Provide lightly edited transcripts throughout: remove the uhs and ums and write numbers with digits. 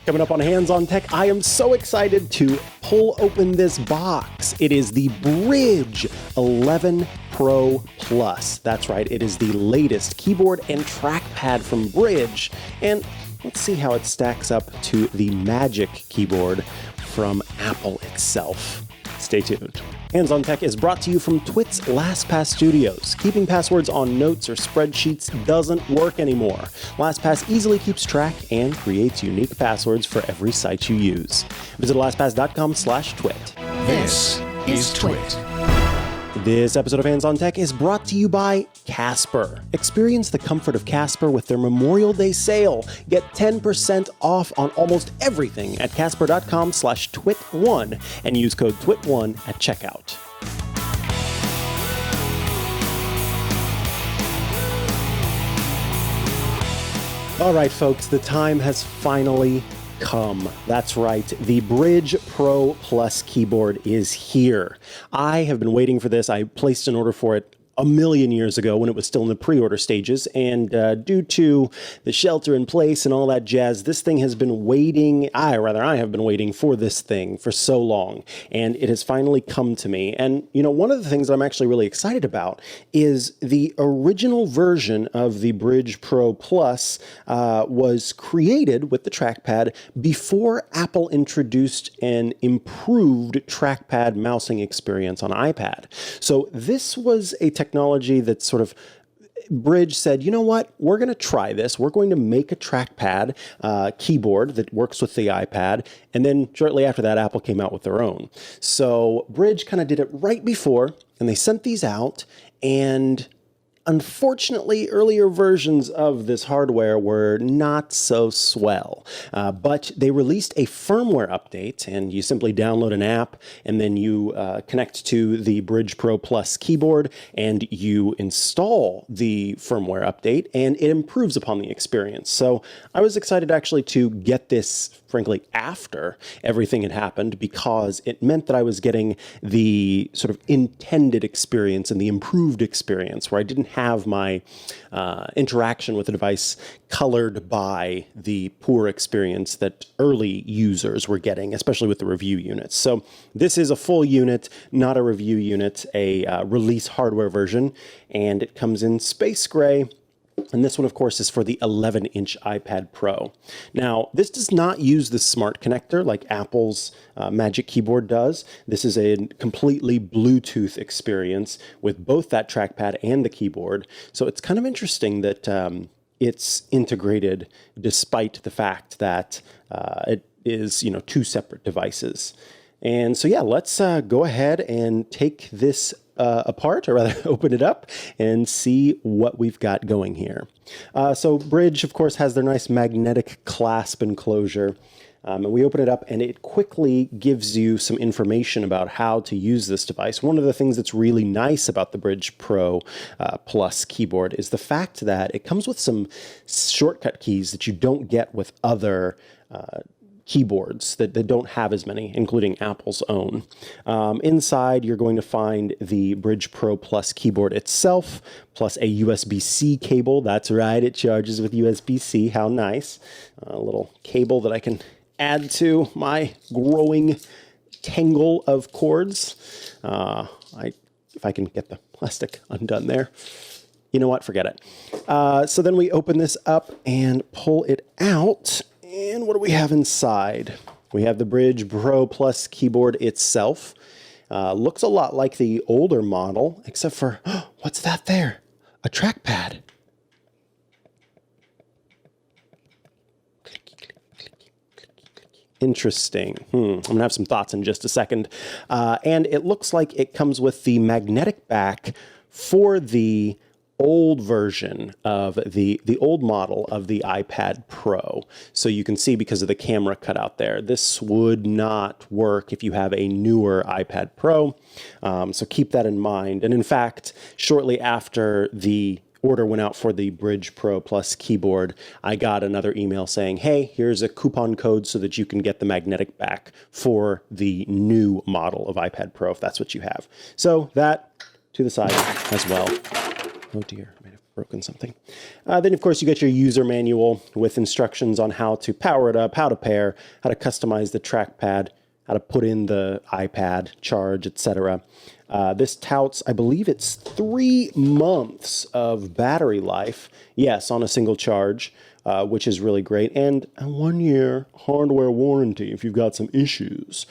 Coming up on Hands on Tech, I am so excited to pull open this box. It is the Brydge 11 Pro Plus. That's right, it is the latest keyboard and trackpad from Brydge. And let's see how it stacks up to the Magic Keyboard from Apple itself. Stay tuned. Hands on Tech is brought to you from Twit's LastPass Studios. Keeping passwords on notes or spreadsheets doesn't work anymore. LastPass easily keeps track and creates unique passwords for every site you use. Visit lastpass.com/twit. This is Twit. This episode of Hands on Tech is brought to you by Casper. Experience the comfort of Casper with their Memorial Day sale. Get 10% off on almost everything at casper.com/twit1 and use code twit1 at checkout. All right, folks, the time has finally come. That's right, the Brydge Pro Plus keyboard is here. I have been waiting for this. I placed an order for it a million years ago when it was still in the pre-order stages, and due to the shelter in place and all that jazz, this thing has been waiting, I have been waiting for this thing for so long, and it has finally come to me. And, you know, one of the things that I'm actually really excited about is the original version of the Brydge Pro Plus was created with the trackpad before Apple introduced an improved trackpad mousing experience on iPad. So this was a technology that sort of Brydge said, you know what, we're going to try this. We're going to make a trackpad keyboard that works with the iPad. And then shortly after that, Apple came out with their own. So Brydge kind of did it right before, and they sent these out. And unfortunately, earlier versions of this hardware were not so swell, but they released a firmware update, and you simply download an app, and then you connect to the Brydge Pro Plus keyboard, and you install the firmware update, and it improves upon the experience. So I was excited actually to get this, frankly, after everything had happened, because it meant that I was getting the sort of intended experience and the improved experience, where I didn't have my interaction with the device colored by the poor experience that early users were getting, especially with the review units. So this is a full unit, not a review unit, a release hardware version, and it comes in space gray. And this one, of course, is for the 11-inch iPad Pro. Now, this does not use the smart connector like Apple's Magic Keyboard does. This is a completely Bluetooth experience with both that trackpad and the keyboard. So it's kind of interesting that it's integrated despite the fact that it is, you know, two separate devices. And so, yeah, let's go ahead and take this apart, or rather open it up and see what we've got going here. So Brydge, of course, has their nice magnetic clasp enclosure. And we open it up, and it quickly gives you some information about how to use this device. One of the things that's really nice about the Brydge Pro Plus keyboard is the fact that it comes with some shortcut keys that you don't get with other keyboards that don't have as many, including Apple's own. Inside, you're going to find the Brydge Pro Plus keyboard itself, plus a USB-C cable. That's right, it charges with USB-C. How nice. A little cable that I can add to my growing tangle of cords. If I can get the plastic undone there. You know what? Forget it. So then we open this up and pull it out. And what do we have inside? We have the Brydge Pro Plus keyboard itself. Looks a lot like the older model, except for, what's that there? A trackpad. Interesting. I'm going to have some thoughts in just a second. And it looks like it comes with the magnetic back for the old version of the old model of the iPad Pro. So you can see, because of the camera cutout there, this would not work if you have a newer iPad Pro. So keep that in mind. And in fact, shortly after the order went out for the Brydge Pro Plus keyboard, I got another email saying, hey, here's a coupon code so that you can get the magnetic back for the new model of iPad Pro, if that's what you have. So that to the side as well. Oh dear, I might have broken something. Then, of course, you get your user manual with instructions on how to power it up, how to pair, how to customize the trackpad, how to put in the iPad, charge, etc. This touts, I believe it's 3 months of battery life, yes, on a single charge, which is really great, and a 1-year hardware warranty if you've got some issues.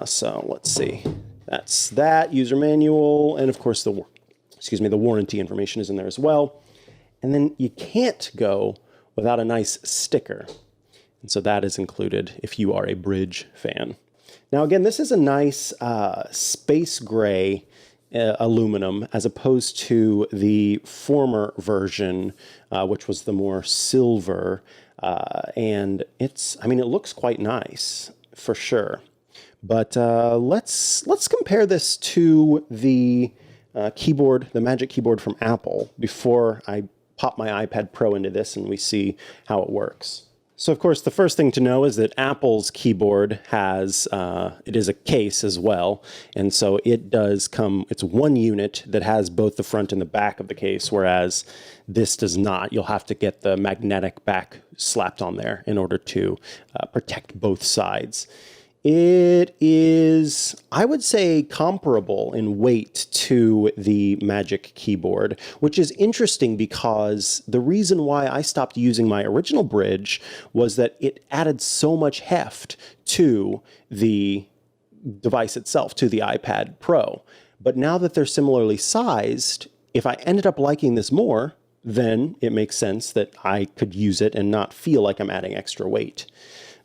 So let's see. That's that user manual, and of course the warranty information is in there as well. And then you can't go without a nice sticker, and so that is included if you are a Brydge fan. Now again, this is a nice space gray aluminum as opposed to the former version, which was the more silver, and it looks quite nice for sure. But let's compare this to the keyboard, the Magic Keyboard from Apple, before I pop my iPad Pro into this and we see how it works. So, of course, the first thing to know is that Apple's keyboard has, it is a case as well, and so it does come, it's one unit that has both the front and the back of the case, whereas this does not. You'll have to get the magnetic back slapped on there in order to protect both sides. It is, I would say, comparable in weight to the Magic Keyboard, which is interesting because the reason why I stopped using my original Brydge was that it added so much heft to the device itself, to the iPad Pro. But now that they're similarly sized, if I ended up liking this more, then it makes sense that I could use it and not feel like I'm adding extra weight.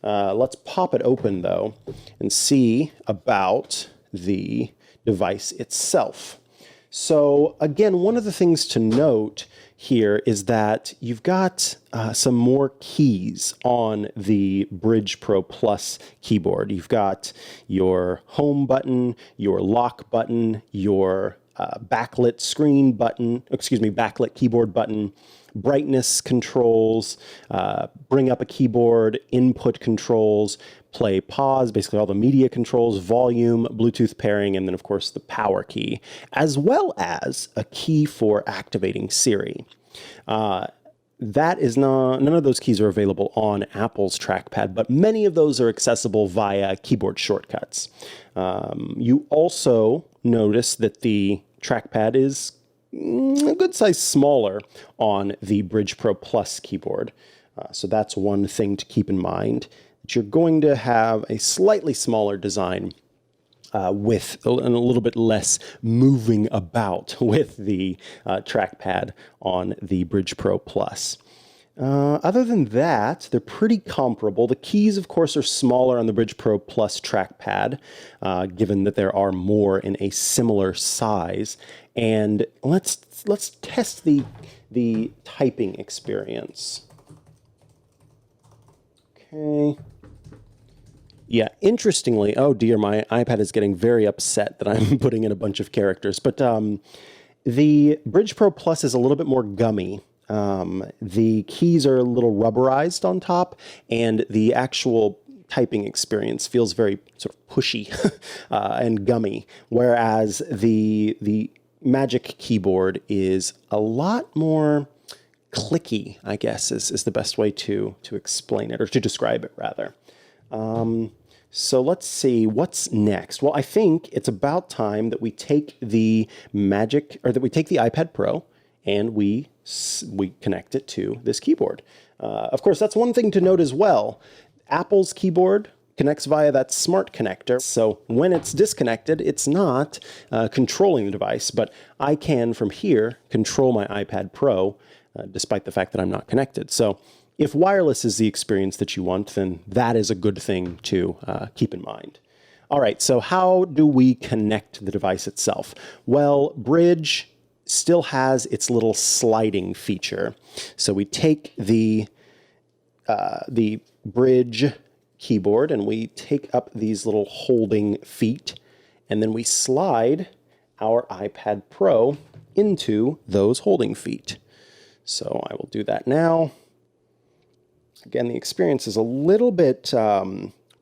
Let's pop it open, though, and see about the device itself. So, again, one of the things to note here is that you've got some more keys on the Brydge Pro Plus keyboard. You've got your home button, your lock button, your backlit screen button, backlit keyboard button, brightness controls, bring up a keyboard, input controls, play, pause, basically all the media controls, volume, Bluetooth pairing, and then of course the power key, as well as a key for activating Siri. That is not, none of those keys are available on Apple's trackpad, but many of those are accessible via keyboard shortcuts. You also notice that the trackpad is a good size smaller on the Brydge Pro Plus keyboard. So that's one thing to keep in mind, that you're going to have a slightly smaller design with a little bit less moving about with the trackpad on the Brydge Pro Plus. Other than that, they're pretty comparable. The keys, of course, are smaller on the Brydge Pro Plus trackpad, given that there are more in a similar size. And let's test the typing experience. Okay. Yeah, interestingly, oh dear, my iPad is getting very upset that I'm putting in a bunch of characters. But the Brydge Pro Plus is a little bit more gummy. The keys are a little rubberized on top, and the actual typing experience feels very sort of pushy and gummy, whereas the Magic Keyboard is a lot more clicky, I guess, is the best way to explain it, or to describe it, rather. So let's see what's next. Well, I think it's about time that we take the iPad Pro and we connect it to this keyboard. Of course, that's one thing to note as well. Apple's keyboard connects via that smart connector. So when it's disconnected, it's not controlling the device, but I can, from here, control my iPad Pro, despite the fact that I'm not connected. So if wireless is the experience that you want, then that is a good thing to keep in mind. All right, so how do we connect the device itself? Well, Brydge still has its little sliding feature. So we take the Brydge keyboard and we take up these little holding feet, and then we slide our iPad Pro into those holding feet. So I will do that now. Again, the experience is a little bit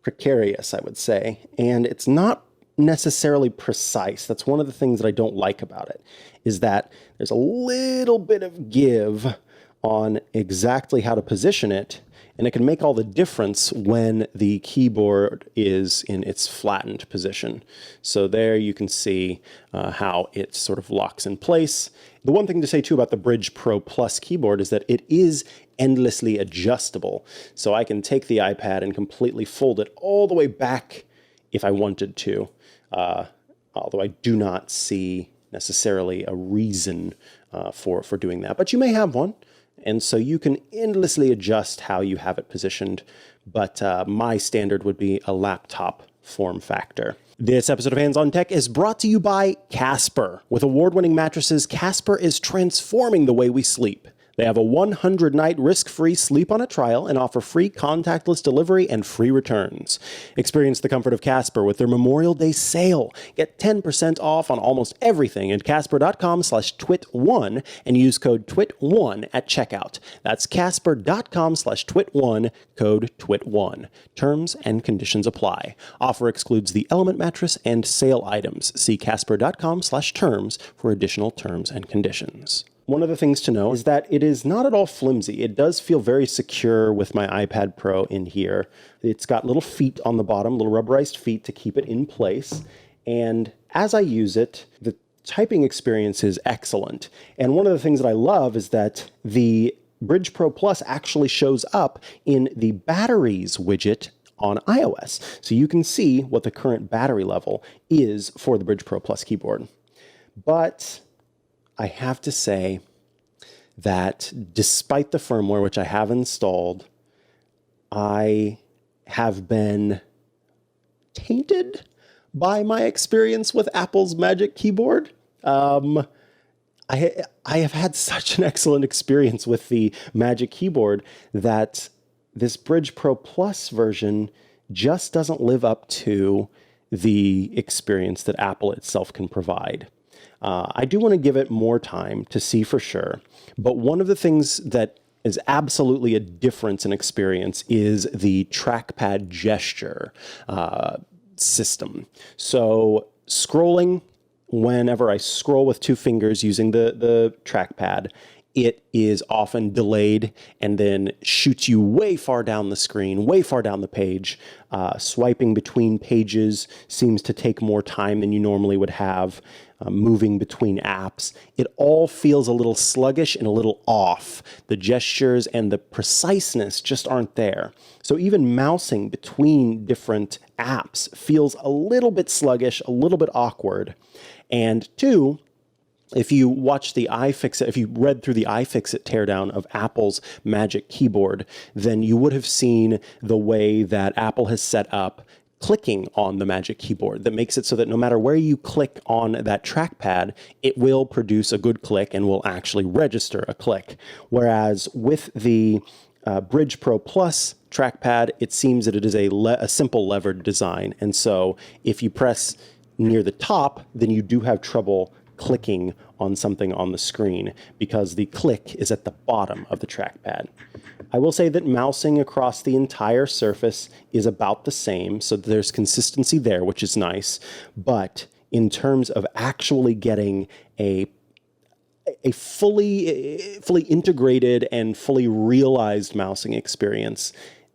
precarious, I would say, and it's not necessarily precise. That's one of the things that I don't like about it, is that there's a little bit of give on exactly how to position it, and it can make all the difference when the keyboard is in its flattened position. So there you can see how it sort of locks in place. The one thing to say too about the Brydge Pro Plus keyboard is that it is endlessly adjustable. So I can take the iPad and completely fold it all the way back if I wanted to, although I do not see necessarily a reason for doing that. But you may have one, and so you can endlessly adjust how you have it positioned, but my standard would be a laptop form factor. This episode of Hands on Tech is brought to you by Casper. With award-winning mattresses, Casper is transforming the way we sleep. They have a 100-night risk-free sleep on a trial and offer free contactless delivery and free returns. Experience the comfort of Casper with their Memorial Day sale. Get 10% off on almost everything at casper.com/twit1 and use code TWIT1 at checkout. That's casper.com/twit1, code TWIT1. Terms and conditions apply. Offer excludes the Element mattress and sale items. See casper.com/terms for additional terms and conditions. One of the things to know is that it is not at all flimsy. It does feel very secure with my iPad Pro in here. It's got little feet on the bottom, little rubberized feet to keep it in place. And as I use it, the typing experience is excellent. And one of the things that I love is that the Brydge Pro Plus actually shows up in the batteries widget on iOS. So you can see what the current battery level is for the Brydge Pro Plus keyboard. But I have to say that despite the firmware, which I have installed, I have been tainted by my experience with Apple's Magic Keyboard. I have had such an excellent experience with the Magic Keyboard that this Brydge Pro Plus version just doesn't live up to the experience that Apple itself can provide. I do want to give it more time to see for sure, but one of the things that is absolutely a difference in experience is the trackpad gesture system. So scrolling, whenever I scroll with two fingers using the trackpad, it is often delayed and then shoots you way far down the screen, way far down the page. Swiping between pages seems to take more time than you normally would have. Moving between apps, it all feels a little sluggish and a little off. The gestures and the preciseness just aren't there. So even mousing between different apps feels a little bit sluggish, a little bit awkward. And two, if you watch the iFixit, if you read through the iFixit teardown of Apple's Magic Keyboard, then you would have seen the way that Apple has set up clicking on the Magic Keyboard that makes it so that no matter where you click on that trackpad, it will produce a good click and will actually register a click. Whereas with the Brydge Pro Plus trackpad, it seems that it is a simple levered design. And so if you press near the top, then you do have trouble clicking on something on the screen because the click is at the bottom of the trackpad. I will say that mousing across the entire surface is about the same, so there's consistency there, which is nice. But in terms of actually getting a fully integrated and fully realized mousing experience,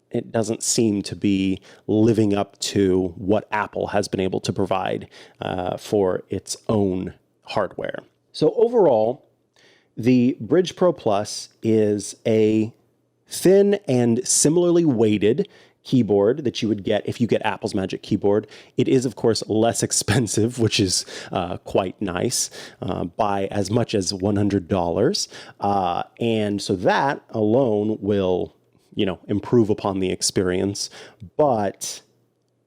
it doesn't seem to be living up to what Apple has been able to provide for its own hardware. So overall, the Brydge Pro Plus is a thin and similarly weighted keyboard that you would get if you get Apple's Magic Keyboard. It is, of course, less expensive, which is quite nice, by as much as $100. And so that alone will, improve upon the experience. But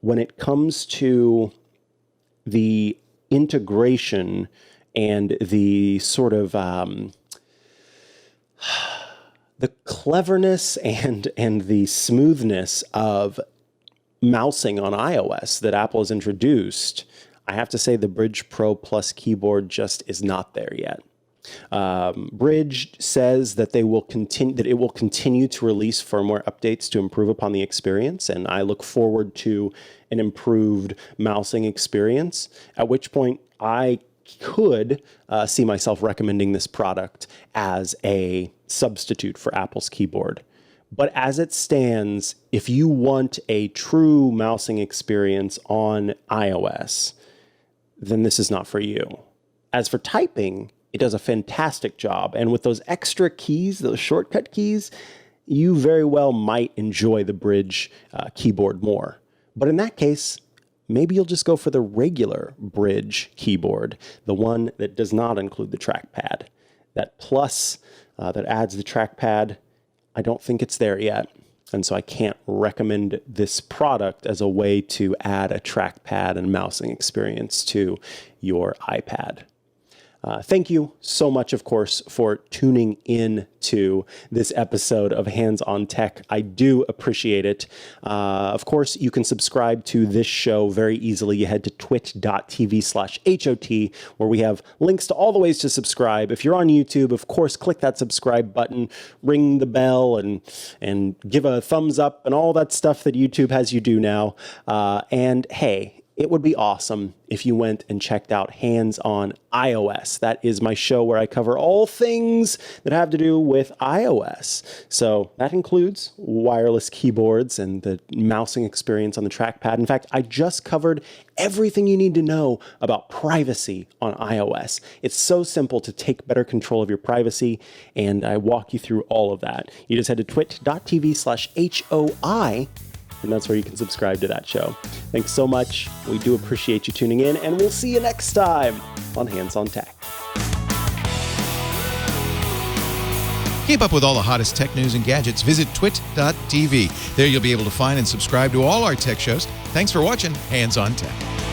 when it comes to the integration and the sort of the cleverness and the smoothness of mousing on iOS that Apple has introduced, I have to say the Brydge Pro Plus keyboard just is not there yet. Brydge says that it will continue to release firmware updates to improve upon the experience, and I look forward to an improved mousing experience, at which point I could see myself recommending this product as a substitute for Apple's keyboard. But as it stands, if you want a true mousing experience on iOS, then this is not for you. As for typing, it does a fantastic job. And with those extra keys, those shortcut keys, you very well might enjoy the Brydge keyboard more. But in that case, maybe you'll just go for the regular Brydge keyboard, the one that does not include the trackpad. That plus that adds the trackpad, I don't think it's there yet. And so I can't recommend this product as a way to add a trackpad and mousing experience to your iPad. Thank you so much, of course, for tuning in to this episode of Hands on Tech. I do appreciate it. Of course, you can subscribe to this show very easily. You head to twit.tv/HOT, where we have links to all the ways to subscribe. If you're on YouTube, of course, click that subscribe button, ring the bell, and give a thumbs up and all that stuff that YouTube has you do now. And hey, it would be awesome if you went and checked out Hands on iOS. That is my show where I cover all things that have to do with iOS. So that includes wireless keyboards and the mousing experience on the trackpad. In fact, I just covered everything you need to know about privacy on iOS. It's so simple to take better control of your privacy, and I walk you through all of that. You just head to twit.tv/HOI, and that's where you can subscribe to that show. Thanks so much. We do appreciate you tuning in, and we'll see you next time on Hands on Tech. Keep up with all the hottest tech news and gadgets. Visit twit.tv. There you'll be able to find and subscribe to all our tech shows. Thanks for watching Hands on Tech.